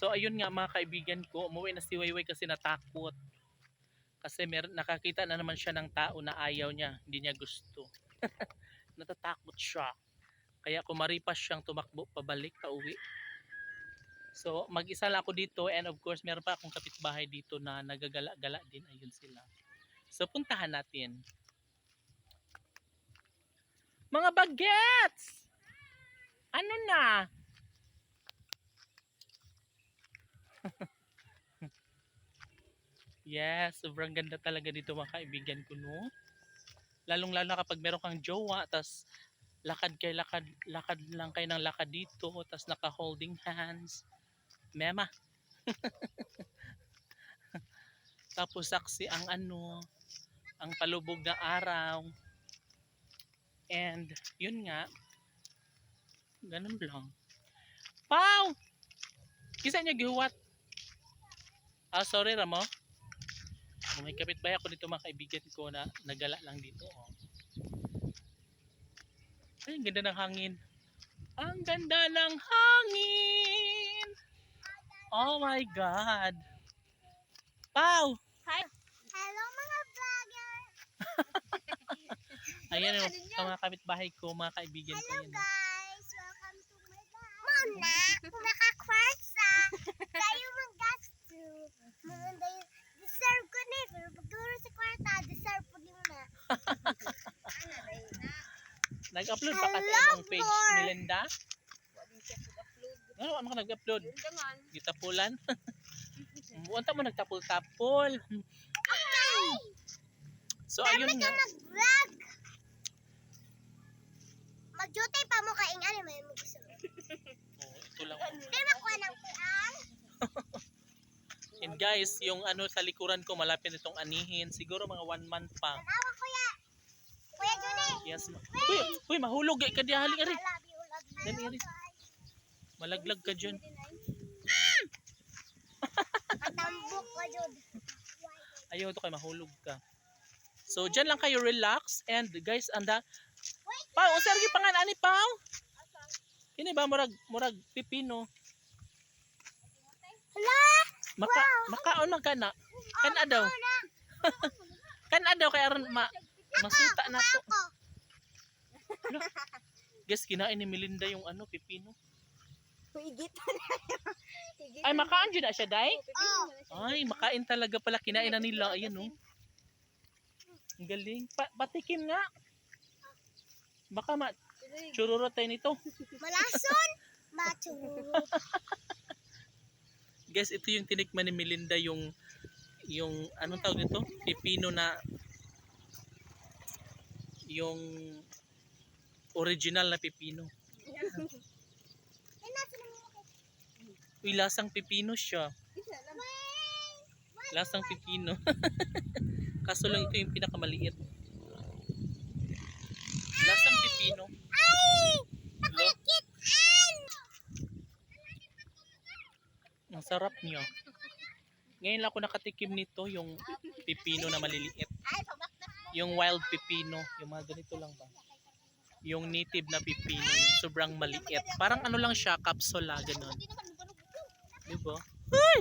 So ayun nga mga kaibigan ko, umuwi na si Wayway kasi natakot. Kasi nakakita na naman siya ng tao na ayaw niya, hindi niya gusto. Natatakot siya. Kaya kumaripas siyang tumakbo pabalik, pauwi. So mag-isa lang ako dito, and of course meron pa akong kapitbahay dito na nagagala-gala din. Ayun sila. So puntahan natin. Mga bagets! Ano na? Yes, sobrang ganda talaga dito mga kaibigan ko, no? Lalong-lalo na kapag meron kang jowa, tas lakad lang kayo ng lakad dito, tas naka-holding hands. Mema. Tapos saksi ang ang palubog ng araw. And yun nga, ganun lang. Pau! Kisa niya gihuwat. Ah, sorry Ramo. May kapitbahay ako dito mga kaibigan ko na nagala lang dito. Oh. Ay, ang ganda ng hangin. Ang ganda ng hangin! Oh my God! Pau! Hi! Hello mga vlogger! Ayan yung mga kapitbahay ko, mga kaibigan ko. Hello Yan. guys! Welcome to my vlog! Muna! Nakakwarsa! Kayo mag-gasto! Muna yung deserve ko na. Pero pagturo sa kwarta, deserve ko din na. Nag-upload pa kasi ng page ni Linda? Ano ka nag-upload? Gitapulan? Buwanta mo nagtapul-tapul. Okay! So ayun nga. Mag-vlog! Mag-duty pa mo kaing ano may mag-gusto. Oh, ito lang. Hindi makuha ng piang. And guys, yung sa likuran ko malapit itong anihin. Siguro mga 1 month pa. Tanawa kuya! Kuya Judy! Yes. Uy, mahulog ka di haling ari. I love you, love you. Dali ari. Malaglag ka dyan. Matambok ka Jud. Ayaw ito kay mahulog ka. So dyan lang kayo relax. And guys, Pao, sergi pangan ani Pao? Kini ba murag pipino? Hala! Makaon man kana. Kana daw. Kana daw kay aron masuta na to. Guys, kinain ni Melinda yung pipino. Higit. Ay, makaon dyan na siya, day? Oh. Ay, makain talaga pala. Kinain na nila. Ayan, oh. Ang galing. Patikim nga. Baka chururo tayo nito. Malason! Machururo. Guys, ito yung tinikman ni Melinda, yung anong tawag nito? Pipino na yung original na pipino. Uy, lasang pipino siya. Lasang pipino. Kaso lang ito yung pinakamaliit. Lasang pipino. Ay! Hello? Nakulikitan! Ang sarap niya. Ngayon lang ako nakatikim nito, yung pipino na maliliit. Yung wild pipino. Yung mga ganito lang ba? Yung native na pipino. Yung sobrang maliit. Parang ano lang siya, kapsula, ganun. Diba? Uy!